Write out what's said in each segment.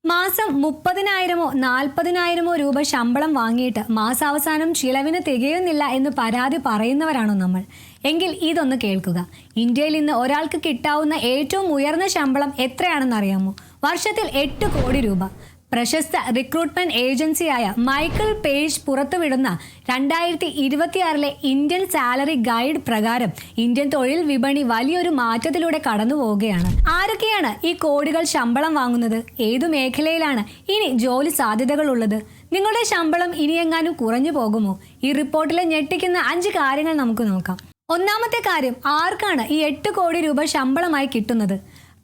മാസം 30,000-ഓ 40,000-ഓ രൂപ ശമ്പളം വാങ്ങിയിട്ട് മാസാവസാനം ചിലവിന് തികയുന്നില്ല എന്ന് പരാതി പറയുന്നവരാണോ നമ്മൾ? എങ്കിൽ ഇതൊന്ന് കേൾക്കുക. ഇന്ത്യയിൽ ഇന്ന് ഒരാൾക്ക് കിട്ടാവുന്ന ഏറ്റവും ഉയർന്ന ശമ്പളം എത്രയാണെന്ന് അറിയാമോ? വർഷത്തിൽ 8 കോടി രൂപ. പ്രശസ്ത റിക്രൂട്ട്മെന്റ് ഏജൻസിയായ മൈക്കിൾ പേജ് പുറത്തുവിടുന്ന 2026 ഇന്ത്യൻ സാലറി ഗൈഡ് പ്രകാരം ഇന്ത്യൻ തൊഴിൽ വിപണി വലിയൊരു മാറ്റത്തിലൂടെ കടന്നു പോവുകയാണ്. ആരൊക്കെയാണ് ഈ കോടികൾ ശമ്പളം വാങ്ങുന്നത്? ഏതു മേഖലയിലാണ് ഇനി ജോലി സാധ്യതകൾ ഉള്ളത്? നിങ്ങളുടെ ശമ്പളം ഇനിയെങ്ങാനും കുറഞ്ഞു പോകുമോ? ഈ റിപ്പോർട്ടിലെ ഞെട്ടിക്കുന്ന 5 കാര്യങ്ങൾ നമുക്ക് നോക്കാം. ഒന്നാമത്തെ കാര്യം, ആർക്കാണ് ഈ 8 കോടി രൂപ ശമ്പളമായി കിട്ടുന്നത്?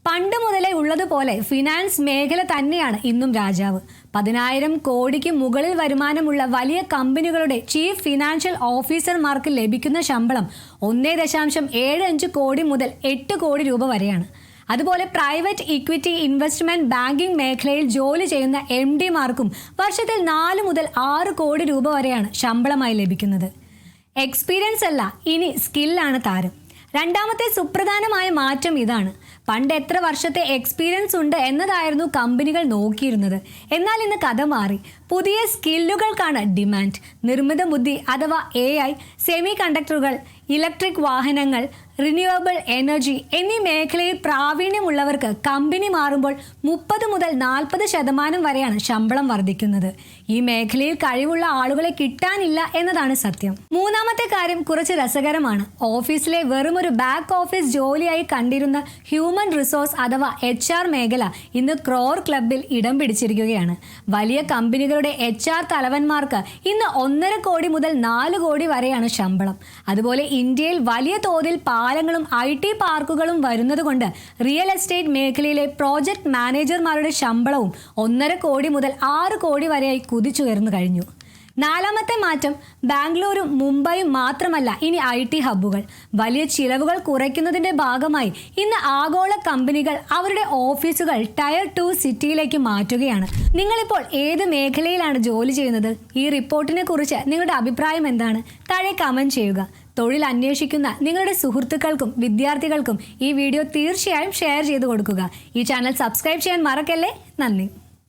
പണ്ട് മുതലേ ഉള്ളതുപോലെ ഫിനാൻസ് മേഖല തന്നെയാണ് ഇന്നും രാജാവ്. 10,000 കോടിക്ക് മുകളിൽ വരുമാനമുള്ള വലിയ കമ്പനികളുടെ ചീഫ് ഫിനാൻഷ്യൽ ഓഫീസർമാർക്ക് ലഭിക്കുന്ന ശമ്പളം 1.75 കോടി മുതൽ 8 കോടി രൂപ വരെയാണ്. അതുപോലെ പ്രൈവറ്റ് ഇക്വിറ്റി ഇൻവെസ്റ്റ്മെന്റ് ബാങ്കിംഗ് മേഖലയിൽ ജോലി ചെയ്യുന്ന MD-മാർക്കും വർഷത്തിൽ 4 മുതൽ 6 കോടി രൂപ വരെയാണ് ശമ്പളമായി ലഭിക്കുന്നത്. എക്സ്പീരിയൻസ് അല്ല, ഇനി സ്കില്ലാണ് താരം. രണ്ടാമത്തെ സുപ്രധാനമായ മാറ്റം ഇതാണ്. പണ്ട് എത്ര വർഷത്തെ എക്സ്പീരിയൻസ് ഉണ്ട് എന്നതായിരുന്നു കമ്പനികൾ നോക്കിയിരുന്നത്. എന്നാൽ ഇന്ന് കഥ മാറി. പുതിയ സ്കില്ലുകൾക്കാണ് ഡിമാൻഡ്. നിർമ്മിത ബുദ്ധി അഥവാ AI, സെമി കണ്ടക്ടറുകൾ, ഇലക്ട്രിക് വാഹനങ്ങൾ, റിന്യൂവബിൾ എനർജി എന്നീ മേഖലയിൽ പ്രാവീണ്യമുള്ളവർക്ക് കമ്പനി മാറുമ്പോൾ 30 മുതൽ 40% വരെയാണ് ശമ്പളം വർദ്ധിക്കുന്നത്. ഈ മേഖലയിൽ കഴിവുള്ള ആളുകളെ കിട്ടാനില്ല എന്നതാണ് സത്യം. മൂന്നാമത്തെ കാര്യം കുറച്ച് രസകരമാണ്. ഓഫീസിലെ വെറുമൊരു ബാക്ക് ഓഫീസ് ജോലിയായി കണ്ടിരുന്ന ഹ്യൂമൻ റിസോഴ്സ് അഥവാ HR മേഖല ഇന്ന് ക്രോർ ക്ലബിൽ ഇടം പിടിച്ചിരിക്കുകയാണ്. വലിയ കമ്പനികളുടെ HR തലവന്മാർക്ക് ഇന്ന് 1.5 കോടി മുതൽ 4 കോടി വരെയാണ് ശമ്പളം. അതുപോലെ ഇന്ത്യയിൽ വലിയ തോതിൽ പാലങ്ങളും IT പാർക്കുകളും വരുന്നതുകൊണ്ട് റിയൽ എസ്റ്റേറ്റ് മേഖലയിലെ പ്രോജക്ട് മാനേജർമാരുടെ ശമ്പളവും 1.5 കോടി മുതൽ 6 കോടി വരെയായി കുതിച്ചുയർന്നു കഴിഞ്ഞു. നാലാമത്തെ മാറ്റം, ബാംഗ്ലൂരും മുംബൈയും മാത്രമല്ല ഇനി IT ഹബ്ബുകൾ. വലിയ ചിലവുകൾ കുറയ്ക്കുന്നതിന്റെ ഭാഗമായി ഇന്ന് ആഗോള കമ്പനികൾ അവരുടെ ഓഫീസുകൾ ടയർ 2 സിറ്റിയിലേക്ക് മാറ്റുകയാണ്. നിങ്ങളിപ്പോൾ ഏത് മേഖലയിലാണ് ജോലി ചെയ്യുന്നത്? ഈ റിപ്പോർട്ടിനെ കുറിച്ച് നിങ്ങളുടെ അഭിപ്രായം എന്താണ്? താഴെ കമന്റ് ചെയ്യുക. തൊഴിൽ അന്വേഷിക്കുന്ന നിങ്ങളുടെ സുഹൃത്തുക്കൾക്കും വിദ്യാർത്ഥികൾക്കും ഈ വീഡിയോ തീർച്ചയായും ഷെയർ ചെയ്ത് കൊടുക്കുക. ഈ ചാനൽ സബ്സ്ക്രൈബ് ചെയ്യാൻ മറക്കല്ലേ. നന്ദി.